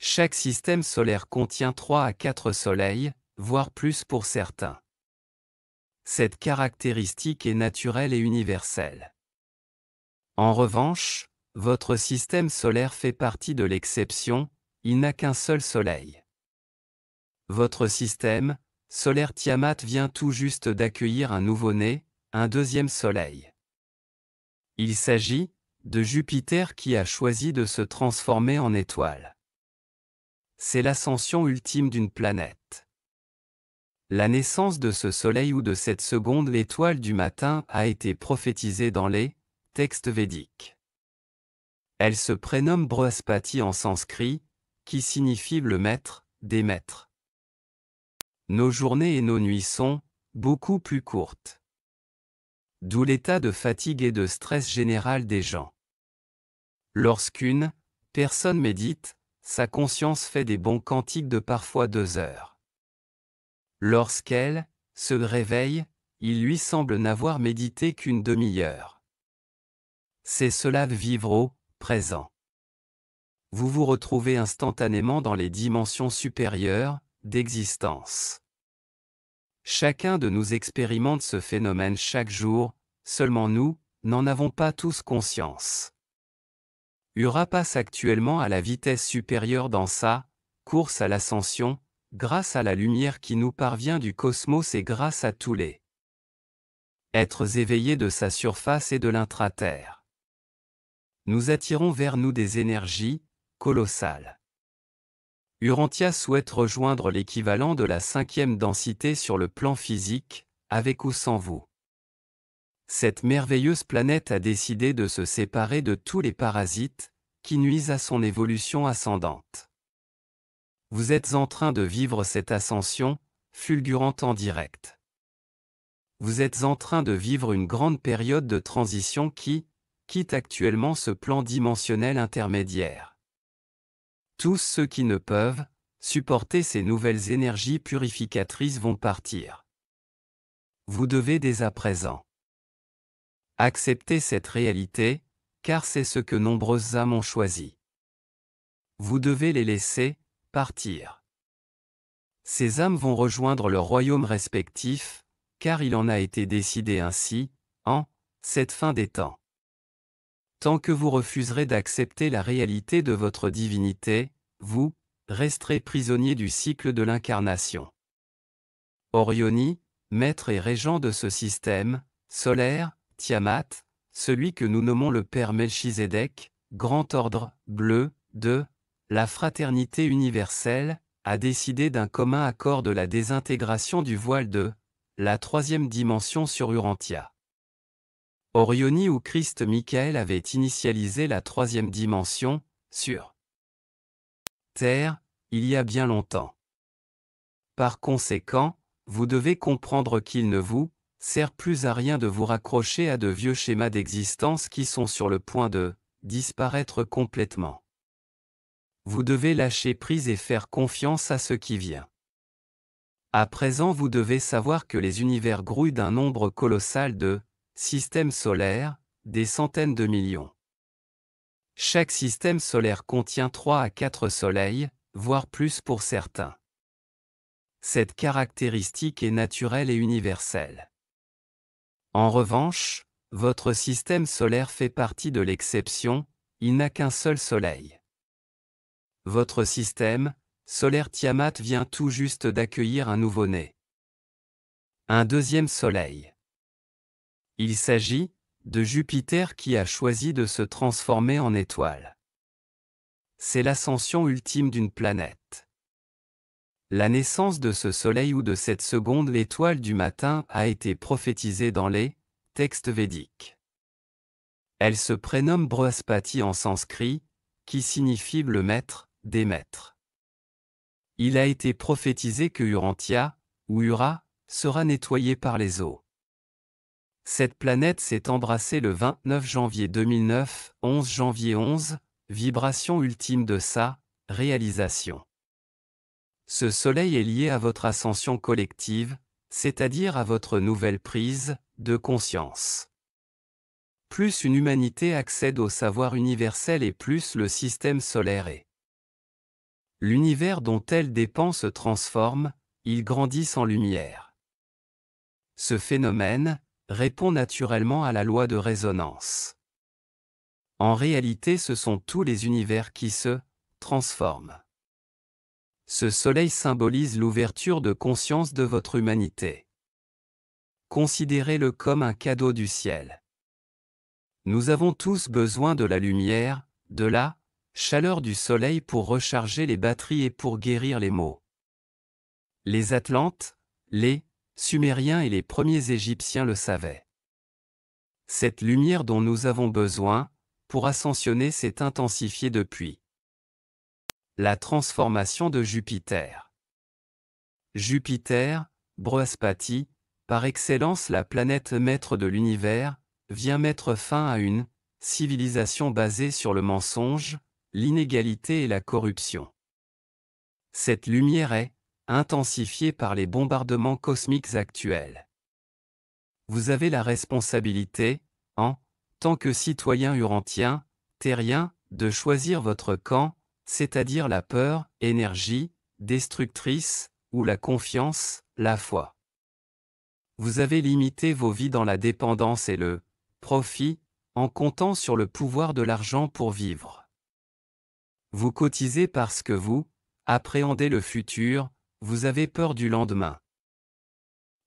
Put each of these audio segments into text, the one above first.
Chaque système solaire contient 3 à 4 soleils, voire plus pour certains. Cette caractéristique est naturelle et universelle. En revanche, votre système solaire fait partie de l'exception, il n'a qu'un seul soleil. Votre système solaire Tiamat vient tout juste d'accueillir un nouveau-né, un deuxième soleil. Il s'agit de Jupiter qui a choisi de se transformer en étoile. C'est l'ascension ultime d'une planète. La naissance de ce soleil ou de cette seconde l'étoile du matin a été prophétisée dans les textes védiques. Elle se prénomme Brihaspati en sanskrit, qui signifie le maître des maîtres. Nos journées et nos nuits sont beaucoup plus courtes. D'où l'état de fatigue et de stress général des gens. Lorsqu'une personne médite, sa conscience fait des bons cantiques de parfois 2 heures. Lorsqu'elle se réveille, il lui semble n'avoir médité qu'une demi-heure. C'est cela de vivre au présent. Vous vous retrouvez instantanément dans les dimensions supérieures d'existence. Chacun de nous expérimente ce phénomène chaque jour, seulement nous n'en avons pas tous conscience. Ura passe actuellement à la vitesse supérieure dans sa course à l'ascension, grâce à la lumière qui nous parvient du cosmos et grâce à tous les êtres éveillés de sa surface et de l'intraterre. Nous attirons vers nous des énergies colossales. Urantia souhaite rejoindre l'équivalent de la 5e densité sur le plan physique, avec ou sans vous. Cette merveilleuse planète a décidé de se séparer de tous les parasites qui nuisent à son évolution ascendante. Vous êtes en train de vivre cette ascension fulgurante en direct. Vous êtes en train de vivre une grande période de transition qui quitte actuellement ce plan dimensionnel intermédiaire. Tous ceux qui ne peuvent supporter ces nouvelles énergies purificatrices vont partir. Vous devez dès à présent accepter cette réalité, car c'est ce que nombreuses âmes ont choisi. Vous devez les laisser partir. Ces âmes vont rejoindre leurs royaumes respectifs, car il en a été décidé ainsi, en cette fin des temps. Tant que vous refuserez d'accepter la réalité de votre divinité, vous resterez prisonnier du cycle de l'incarnation. Orioni, maître et régent de ce système solaire, Tiamat, celui que nous nommons le Père Melchizedek, grand ordre bleu de la fraternité universelle, a décidé d'un commun accord de la désintégration du voile de la 3e dimension sur Urantia. Orioni ou Christ Michael avait initialisé la 3e dimension sur Terre il y a bien longtemps. Par conséquent, vous devez comprendre qu'il ne vous sert plus à rien de vous raccrocher à de vieux schémas d'existence qui sont sur le point de disparaître complètement. Vous devez lâcher prise et faire confiance à ce qui vient. À présent, vous devez savoir que les univers grouillent d'un nombre colossal de systèmes solaires, des centaines de millions. Chaque système solaire contient 3 à 4 soleils, voire plus pour certains. Cette caractéristique est naturelle et universelle. En revanche, votre système solaire fait partie de l'exception, il n'a qu'un seul soleil. Votre système solaire Tiamat vient tout juste d'accueillir un nouveau-né. Un deuxième soleil. Il s'agit de Jupiter qui a choisi de se transformer en étoile. C'est l'ascension ultime d'une planète. La naissance de ce soleil ou de cette seconde l'étoile du matin a été prophétisée dans les textes védiques. Elle se prénomme Brihaspati en sanskrit, qui signifie le maître des maîtres. Il a été prophétisé que Urantia, ou Ura, sera nettoyée par les eaux. Cette planète s'est embrassée le 29 janvier 2009, 11 janvier 11, vibration ultime de sa réalisation. Ce soleil est lié à votre ascension collective, c'est-à-dire à votre nouvelle prise de conscience. Plus une humanité accède au savoir universel et plus le système solaire est L'univers dont elle dépend se transforme, il grandit en lumière. Ce phénomène répond naturellement à la loi de résonance. En réalité, ce sont tous les univers qui se transforment. Ce soleil symbolise l'ouverture de conscience de votre humanité. Considérez-le comme un cadeau du ciel. Nous avons tous besoin de la lumière, de la chaleur du soleil pour recharger les batteries et pour guérir les maux. Les Atlantes, les Sumériens et les premiers Égyptiens le savaient. Cette lumière dont nous avons besoin, pour ascensionner, s'est intensifiée depuis. La transformation de Jupiter. Jupiter, Brihaspati, par excellence la planète maître de l'univers, vient mettre fin à une civilisation basée sur le mensonge, l'inégalité et la corruption. Cette lumière est intensifiée par les bombardements cosmiques actuels. Vous avez la responsabilité, en tant que citoyen urantien, terrien, de choisir votre camp, c'est-à-dire la peur, énergie, destructrice, ou la confiance, la foi. Vous avez limité vos vies dans la dépendance et le profit, en comptant sur le pouvoir de l'argent pour vivre. Vous cotisez parce que vous appréhendez le futur, vous avez peur du lendemain.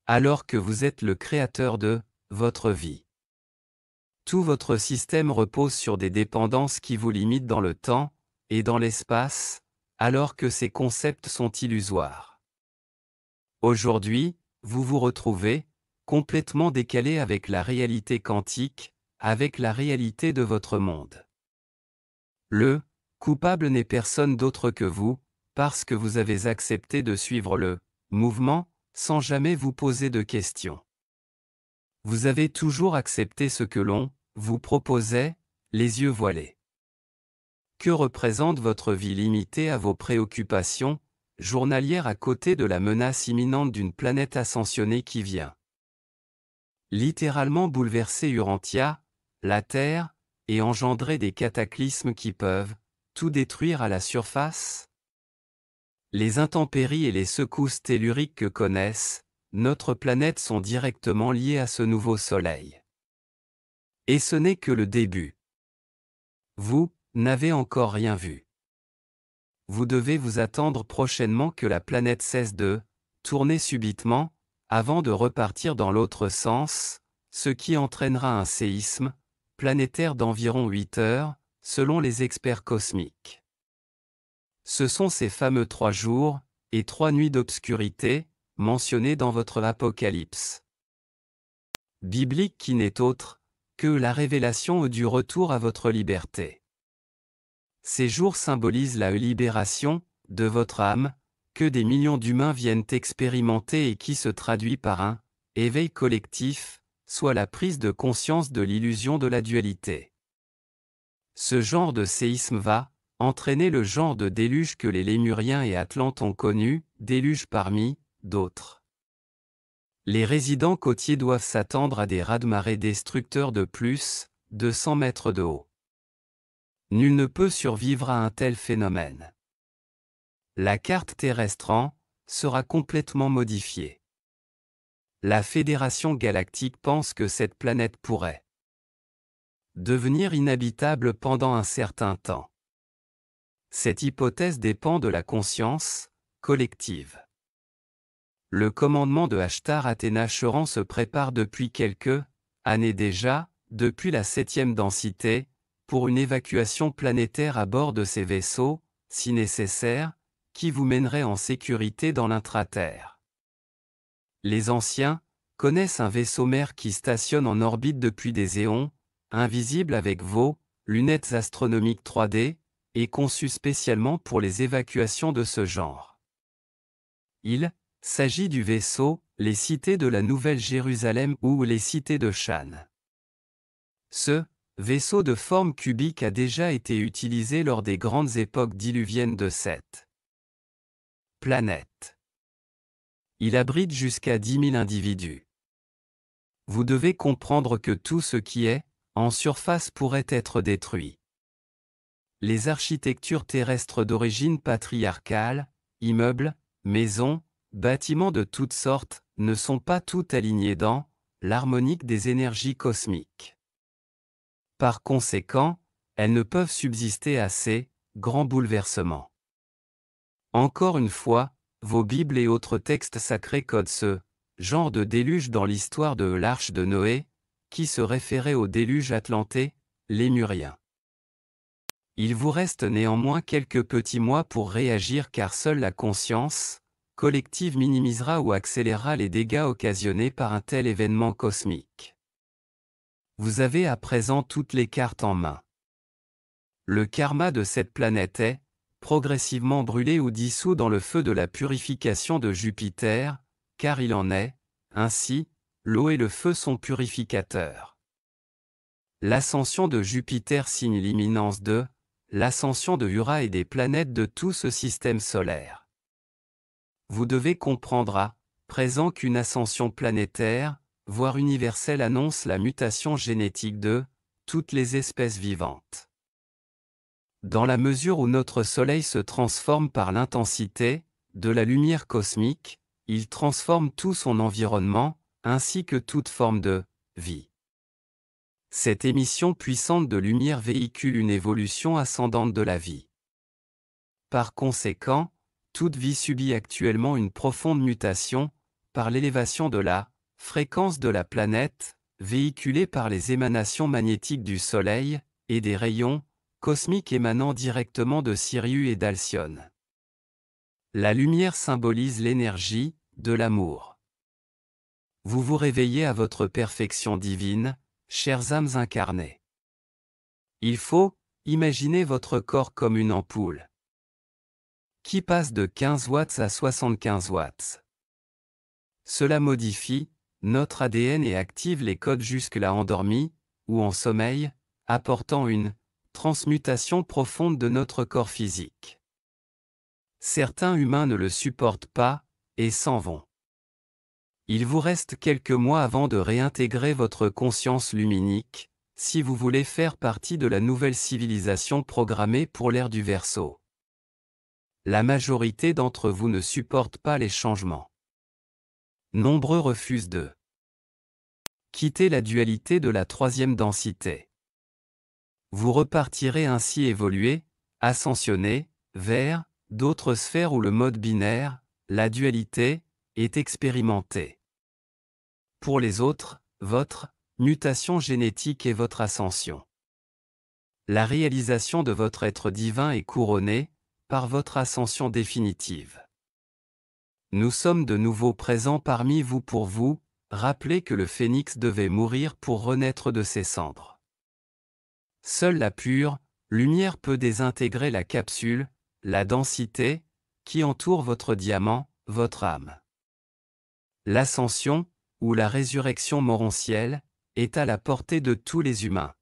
Alors que vous êtes le créateur de votre vie. Tout votre système repose sur des dépendances qui vous limitent dans le temps et dans l'espace, alors que ces concepts sont illusoires. Aujourd'hui, vous vous retrouvez complètement décalé avec la réalité quantique, avec la réalité de votre monde. Le coupable n'est personne d'autre que vous, parce que vous avez accepté de suivre le mouvement, sans jamais vous poser de questions. Vous avez toujours accepté ce que l'on vous proposait, les yeux voilés. Que représente votre vie limitée à vos préoccupations journalières à côté de la menace imminente d'une planète ascensionnée qui vient littéralement bouleverser Urantia, la Terre, et engendrer des cataclysmes qui peuvent tout détruire à la surface? Les intempéries et les secousses telluriques que connaissent notre planète sont directement liées à ce nouveau soleil. Et ce n'est que le début. Vous n'avez encore rien vu. Vous devez vous attendre prochainement que la planète cesse de tourner subitement, avant de repartir dans l'autre sens, ce qui entraînera un séisme planétaire d'environ 8 heures, selon les experts cosmiques. Ce sont ces fameux 3 jours et 3 nuits d'obscurité, mentionnés dans votre Apocalypse biblique qui n'est autre que la révélation du retour à votre liberté. Ces jours symbolisent la libération de votre âme, que des millions d'humains viennent expérimenter et qui se traduit par un éveil collectif, soit la prise de conscience de l'illusion de la dualité. Ce genre de séisme va entraîner le genre de déluge que les Lémuriens et Atlantes ont connu, déluge parmi d'autres. Les résidents côtiers doivent s'attendre à des raz-de-marée destructeurs de plus de 100 mètres de haut. Nul ne peut survivre à un tel phénomène. La carte terrestre sera complètement modifiée. La Fédération galactique pense que cette planète pourrait devenir inhabitable pendant un certain temps. Cette hypothèse dépend de la conscience collective. Le commandement de Ashtar Charan se prépare depuis quelques années déjà, depuis la 7e densité, pour une évacuation planétaire à bord de ces vaisseaux, si nécessaire, qui vous mènerait en sécurité dans l'intraterre. Les anciens connaissent un vaisseau mère qui stationne en orbite depuis des éons, invisible avec vos lunettes astronomiques 3D, et conçu spécialement pour les évacuations de ce genre. Il s'agit du vaisseau, les cités de la Nouvelle-Jérusalem ou les cités de Chan. Ce vaisseau de forme cubique a déjà été utilisé lors des grandes époques diluviennes de cette planète. Il abrite jusqu'à 10 000 individus. Vous devez comprendre que tout ce qui est en surface pourrait être détruit. Les architectures terrestres d'origine patriarcale, immeubles, maisons, bâtiments de toutes sortes, ne sont pas toutes alignées dans l'harmonique des énergies cosmiques. Par conséquent, elles ne peuvent subsister à ces grands bouleversements. Encore une fois, vos Bibles et autres textes sacrés codent ce genre de déluge dans l'histoire de l'Arche de Noé, qui se référait au déluge atlanté, lémurien. Il vous reste néanmoins quelques petits mois pour réagir car seule la conscience collective minimisera ou accélérera les dégâts occasionnés par un tel événement cosmique. Vous avez à présent toutes les cartes en main. Le karma de cette planète est progressivement brûlé ou dissous dans le feu de la purification de Jupiter, car il en est ainsi, l'eau et le feu sont purificateurs. L'ascension de Jupiter signe l'imminence de l'ascension de Ura et des planètes de tout ce système solaire. Vous devez comprendre à présent qu'une ascension planétaire, voire universelle annonce la mutation génétique de toutes les espèces vivantes. Dans la mesure où notre Soleil se transforme par l'intensité de la lumière cosmique, il transforme tout son environnement, ainsi que toute forme de vie. Cette émission puissante de lumière véhicule une évolution ascendante de la vie. Par conséquent, toute vie subit actuellement une profonde mutation, par l'élévation de la fréquence de la planète, véhiculée par les émanations magnétiques du Soleil, et des rayons cosmiques émanant directement de Sirius et d'Alcyone. La lumière symbolise l'énergie de l'amour. Vous vous réveillez à votre perfection divine, chères âmes incarnées. Il faut imaginer votre corps comme une ampoule qui passe de 15 watts à 75 watts. Cela modifie notre ADN et active les codes jusque-là endormis ou en sommeil, apportant une transmutation profonde de notre corps physique. Certains humains ne le supportent pas et s'en vont. Il vous reste quelques mois avant de réintégrer votre conscience luminique, si vous voulez faire partie de la nouvelle civilisation programmée pour l'ère du Verseau. La majorité d'entre vous ne supporte pas les changements. Nombreux refusent de quitter la dualité de la troisième densité. Vous repartirez ainsi évoluer, ascensionner, vers d'autres sphères où le mode binaire, la dualité, est expérimenté. Pour les autres, votre mutation génétique est votre ascension. La réalisation de votre être divin est couronnée par votre ascension définitive. Nous sommes de nouveau présents parmi vous pour vous rappeler que le phénix devait mourir pour renaître de ses cendres. Seule la pure lumière peut désintégrer la capsule, la densité, qui entoure votre diamant, votre âme. L'ascension, ou la résurrection morontielle, est à la portée de tous les humains.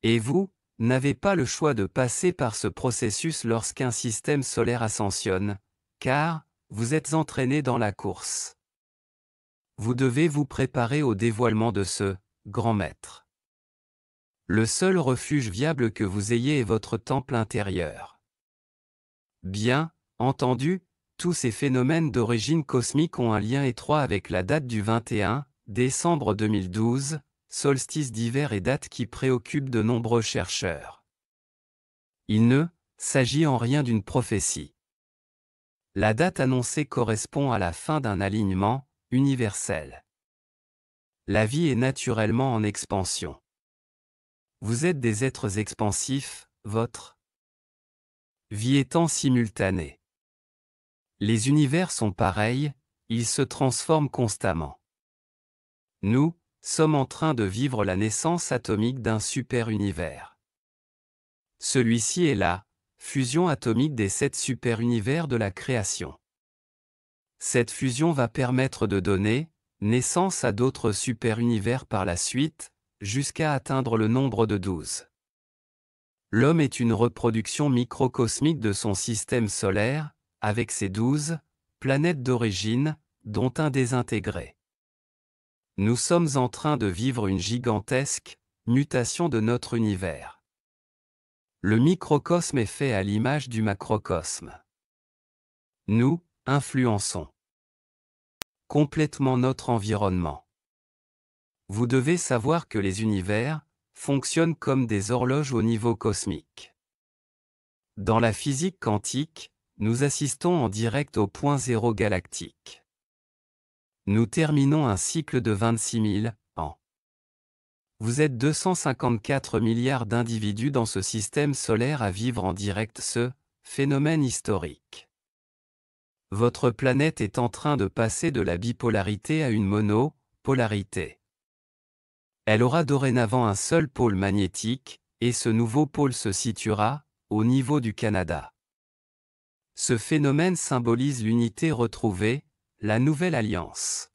Et vous n'avez pas le choix de passer par ce processus lorsqu'un système solaire ascensionne, car vous êtes entraîné dans la course. Vous devez vous préparer au dévoilement de ce grand maître. Le seul refuge viable que vous ayez est votre temple intérieur. Bien entendu, tous ces phénomènes d'origine cosmique ont un lien étroit avec la date du 21 décembre 2012, solstice d'hiver et date qui préoccupe de nombreux chercheurs. Il ne s'agit en rien d'une prophétie. La date annoncée correspond à la fin d'un alignement universel. La vie est naturellement en expansion. Vous êtes des êtres expansifs, votre vie étant simultanée. Les univers sont pareils, ils se transforment constamment. Nous sommes en train de vivre la naissance atomique d'un super-univers. Celui-ci est la fusion atomique des 7 super-univers de la création. Cette fusion va permettre de donner naissance à d'autres super-univers par la suite, jusqu'à atteindre le nombre de 12. L'homme est une reproduction microcosmique de son système solaire, avec ses 12 planètes d'origine, dont un désintégré. Nous sommes en train de vivre une gigantesque mutation de notre univers. Le microcosme est fait à l'image du macrocosme. Nous influençons complètement notre environnement. Vous devez savoir que les univers fonctionnent comme des horloges au niveau cosmique. Dans la physique quantique, nous assistons en direct au point zéro galactique. Nous terminons un cycle de 26 000 ans. Vous êtes 254 milliards d'individus dans ce système solaire à vivre en direct ce phénomène historique. Votre planète est en train de passer de la bipolarité à une monopolarité. Elle aura dorénavant un seul pôle magnétique, et ce nouveau pôle se situera au niveau du Canada. Ce phénomène symbolise l'unité retrouvée, la nouvelle alliance.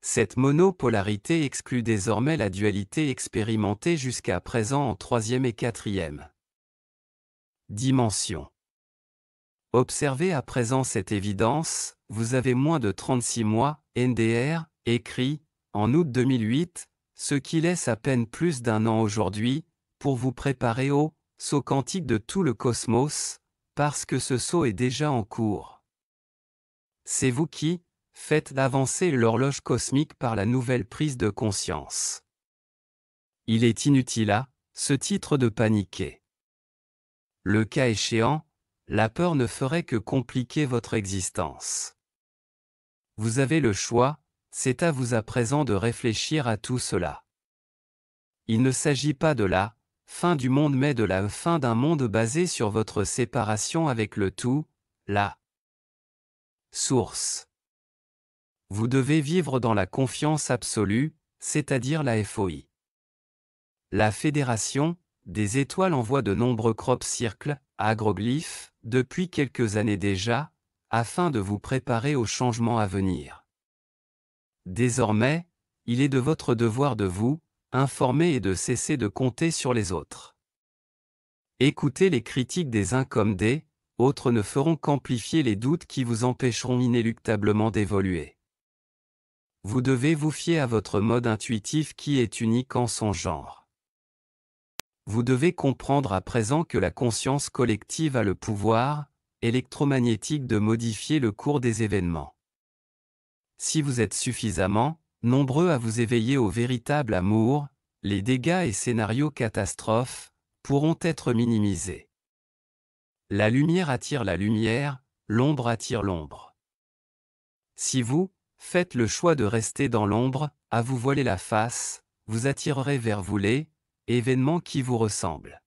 Cette monopolarité exclut désormais la dualité expérimentée jusqu'à présent en troisième et quatrième dimension. Observez à présent cette évidence, vous avez moins de 36 mois, NDR, écrit, en août 2008, ce qui laisse à peine plus d'un an aujourd'hui, pour vous préparer au saut quantique de tout le cosmos, parce que ce saut est déjà en cours. C'est vous qui faites avancer l'horloge cosmique par la nouvelle prise de conscience. Il est inutile à ce titre de paniquer. Le cas échéant, la peur ne ferait que compliquer votre existence. Vous avez le choix, c'est à vous à présent de réfléchir à tout cela. Il ne s'agit pas de la fin du monde mais de la fin d'un monde basé sur votre séparation avec le tout, la source. Vous devez vivre dans la confiance absolue, c'est-à-dire la FOI. La Fédération des étoiles envoie de nombreux crop circles, agroglyphes, depuis quelques années déjà, afin de vous préparer aux changements à venir. Désormais, il est de votre devoir de vous informer et de cesser de compter sur les autres. Écoutez les critiques des uns comme des autres ne feront qu'amplifier les doutes qui vous empêcheront inéluctablement d'évoluer. Vous devez vous fier à votre mode intuitif qui est unique en son genre. Vous devez comprendre à présent que la conscience collective a le pouvoir électromagnétique de modifier le cours des événements. Si vous êtes suffisamment nombreux à vous éveiller au véritable amour, les dégâts et scénarios catastrophes pourront être minimisés. La lumière attire la lumière, l'ombre attire l'ombre. Si vous faites le choix de rester dans l'ombre, à vous voiler la face, vous attirerez vers vous les événements qui vous ressemblent.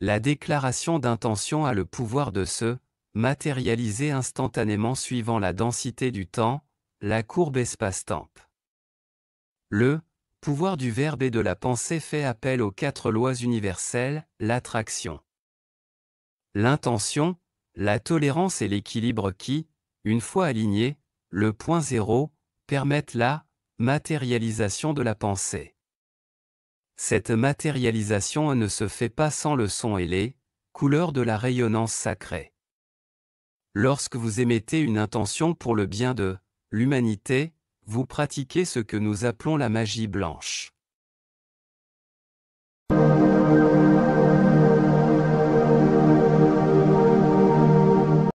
La déclaration d'intention a le pouvoir de se matérialiser instantanément suivant la densité du temps, la courbe espace-temps. Le pouvoir du verbe et de la pensée fait appel aux 4 lois universelles, l'attraction, l'intention, la tolérance et l'équilibre qui, une fois alignés, le point zéro, permettent la matérialisation de la pensée. Cette matérialisation ne se fait pas sans le son et les couleurs de la rayonnance sacrée. Lorsque vous émettez une intention pour le bien de l'humanité, vous pratiquez ce que nous appelons la magie blanche.